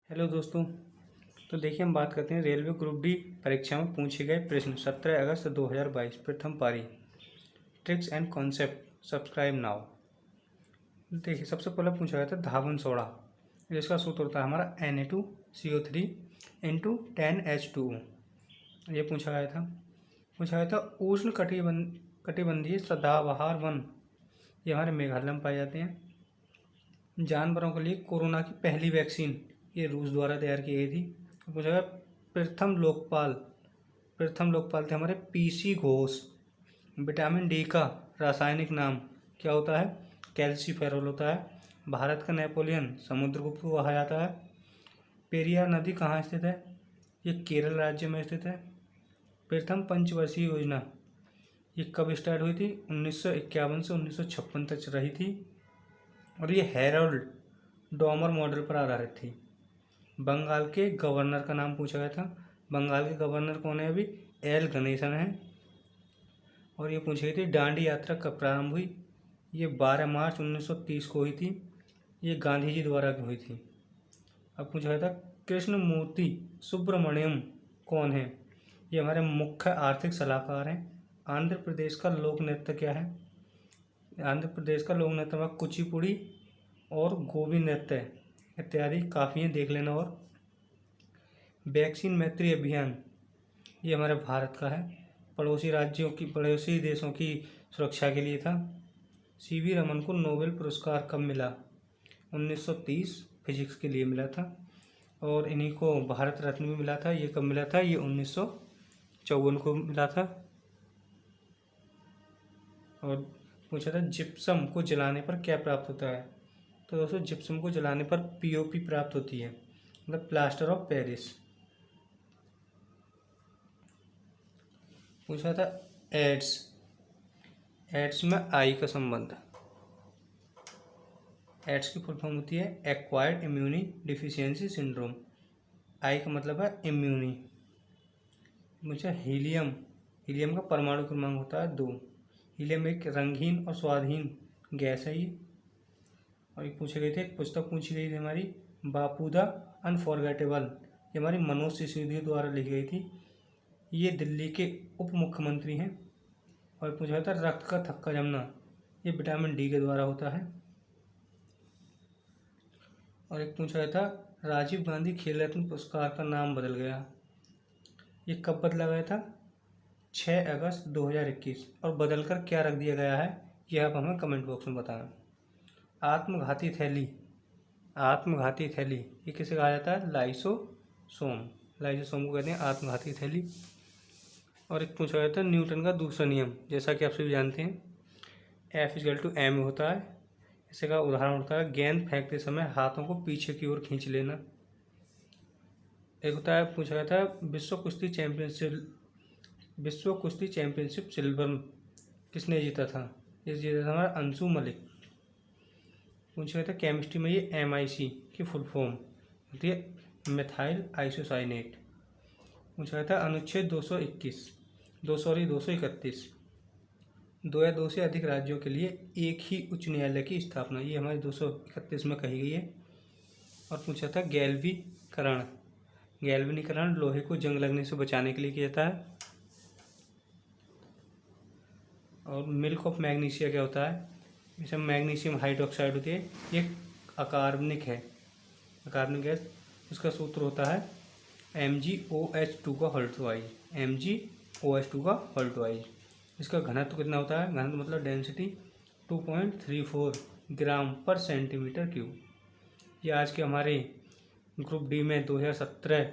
Hello दोस्तों। तो देखिए हम बात करते हैं रेलवे ग्रुप डी परीक्षा में पूछे गए प्रश्न 17 अगस्त 2022 प्रथम पारी tricks and concept subscribe now. देखिए सबसे पहले पूछा गया था धावन सोडा, जिसका सूत्र होता है हमारा Na2CO3 इंटू 10H2O। ये पूछा गया था उष्ण कटिबंधीय सदाबहार वन, ये हमारे मेघालय में पाए जाते हैं। जानवरों के लिए कोरोना की पहली वैक्सीन ये रूस द्वारा तैयार की गई थी। पूछा गया प्रथम लोकपाल थे हमारे पीसी घोष। विटामिन डी का रासायनिक नाम क्या होता है? कैल्सीफेरॉल होता है। भारत का नेपोलियन समुद्रगुप्त को कहा जाता है। पेरियार नदी कहाँ स्थित है? ये केरल राज्य में स्थित है। प्रथम पंचवर्षीय योजना ये कब स्टार्ट हुई थी? 1951 से 1956 तक रही थी और ये हैरोल्ड डॉमर मॉडल पर आधारित थी। बंगाल के गवर्नर का नाम पूछा गया था। बंगाल के गवर्नर कौन है? अभी एल गणेशन है। और ये पूछी गई थी दांडी यात्रा कब प्रारंभ हुई? ये 12 मार्च 1930 को हुई थी। ये गांधी जी द्वारा हुई थी। अब पूछा गया था कृष्णमूर्ति सुब्रमण्यम कौन है? ये हमारे मुख्य आर्थिक सलाहकार हैं। आंध्र प्रदेश का लोक नृत्य क्या है? आंध्र प्रदेश का लोक नृत्य में कुचिपुड़ी और गोबी नृत्य इत्यादि काफ़ी हैं, देख लेना। और वैक्सीन मैत्री अभियान ये हमारे भारत का है, पड़ोसी देशों की सुरक्षा के लिए था। सीवी रमन को नोबेल पुरस्कार कब मिला? 1930 फिजिक्स के लिए मिला था। और इन्हीं को भारत रत्न भी मिला था। ये कब मिला था? ये 1954 को मिला था। और पूछा था जिप्सम को जलाने पर क्या प्राप्त होता है? तो दोस्तों जिप्सम को जलाने पर पीओपी प्राप्त होती है, मतलब प्लास्टर ऑफ पेरिस। पूछा था एड्स में आई का संबंध। एड्स की फुल फॉर्म होती है एक्वायर्ड इम्यूनी डिफिशियंसी सिंड्रोम। आई का मतलब है इम्यूनी। मुझे हीलियम का परमाणु क्रमांक होता है 2। हीलियम एक रंगहीन और स्वादहीन गैस है ये। और एक पूछे गए थे, एक पुस्तक पूछी गई थी हमारी बापू द अनफॉरगेटेबल, ये हमारी मनोज सिसोदिया द्वारा लिखी गई थी। ये दिल्ली के उप मुख्यमंत्री हैं। और पूछा था रक्त का थक्का जमना, ये विटामिन डी के द्वारा होता है। और एक पूछा था राजीव गांधी खेल रत्न पुरस्कार का नाम बदल गया, ये कब बदला गया था? 6 अगस्त 2021। और बदलकर क्या रख दिया गया है यह आप हमें कमेंट बॉक्स में बताएं। आत्मघाती थैली ये किसे कहा जाता है? लाइसोसोम को कहते हैं आत्मघाती थैली। और एक पूछा गया था न्यूटन का दूसरा नियम, जैसा कि आप सभी जानते हैं F=ma होता है। इसे का उदाहरण होता है गेंद फेंकते समय हाथों को पीछे की ओर खींच लेना। एक होता है, पूछा गया था विश्व कुश्ती चैंपियनशिप सिल्वर किसने जीता था? इस जीता था हमारा अंशु मलिक। पूछा गया था केमिस्ट्री में ये MIC की फुल फॉर्म होती है मिथाइल आइसोसाइनेट। पूछा गया था अनुच्छेद 231 231 2 या 2 से अधिक राज्यों के लिए एक ही उच्च न्यायालय की स्थापना, ये हमारे 231 में कही गई है। और पूछा था गैल्वेनीकरण लोहे को जंग लगने से बचाने के लिए किया जाता है। और मिल्क ऑफ मैग्नीशिया क्या होता है? इसमें मैग्नीशियम हाइड्रोक्साइड होती है, ये अकार्बनिक गैस। उसका सूत्र होता है MgOH2 का होल ट्वाइस। इसका घनत्व कितना होता है? घनत्व मतलब डेंसिटी 2.34 ग्राम पर सेंटीमीटर क्यूब। ये आज के हमारे ग्रुप डी में 2017